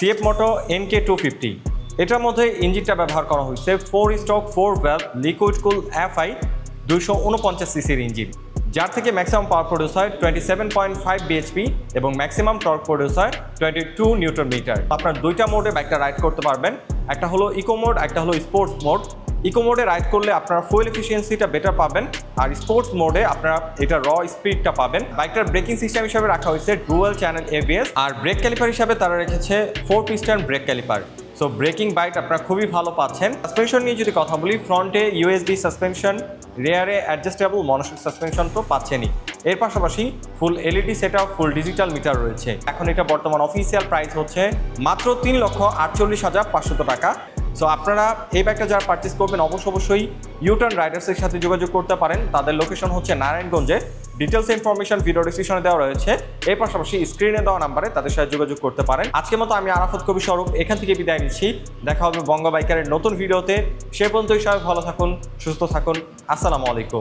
CF মোটো NK250 এটার মধ্যে ইঞ্জিনটা ব্যবহার করা হয়েছে 4 স্ট্রোক 4 ভ্যালভ লিকুইড কুল FI 249 সিসির ইঞ্জিন, যার থেকে ম্যাক্সিমাম পাওয়ার প্রডিউস হয় 27.5 bhp এবং ম্যাক্সিমাম টর্ক প্রডিউস হয় 22 নিউটন মিটার। আপনার দুইটা মোডে বাইকটা রাইড করতে পারবেন, একটা হলো ইকো মোড, একটা হলো স্পোর্টস মোড। ইকো মোডে রাইড করলে আপনারা ফুয়েল এফিসিয়েন্সিটা বেটার পাবেন, আর স্পোর্টস মোডে আপনারা এটা র স্পিডটা পাবেন। বাইকটার ব্রেকিং সিস্টেম হিসাবে রাখা হয়েছে ডুয়াল চ্যানেল ABS, আর ব্রেক ক্যালিপার হিসাবে তারা রেখেছে 4 piston brake caliper. So braking bike আপনারা খুবই ভালো পাচ্ছেন। সাসপেনশন নিয়ে যদি কথা বলি, ফ্রন্টে USB সাসপেনশন, রেয়ারে অ্যাডজাস্টেবল মনোশক সাসপেনশন তো পাচ্ছেনই। এর পাশাপাশি full LED setup, full digital meter রয়েছে। এখন এটা বর্তমান অফিসিয়াল প্রাইস হচ্ছে মাত্র 3,48,500 টাকা। সো আপনারা এই বাইকটা যারা পারচেস করবেন অবশ্যই ইউটার্ন রাইডার্সের সাথে যোগাযোগ করতে পারেন। তাদের লোকেশন হচ্ছে নারায়ণগঞ্জে। ডিটেলস ইনফরমেশন ভিডিও ডেসক্রিপশনে দেওয়া রয়েছে। এর পাশাপাশি স্ক্রিনে দেওয়া নাম্বারে তাদের সাথে যোগাযোগ করতে পারেন। আজকের মতো আমি আরাফাত কবি স্বরূপ এখান থেকে বিদায় নিচ্ছি। দেখা হবে বঙ্গ বাইকারের নতুন ভিডিওতে। সে পর্যন্তই সবাই ভালো থাকুন, সুস্থ থাকুন। আসসালামু আলাইকুম।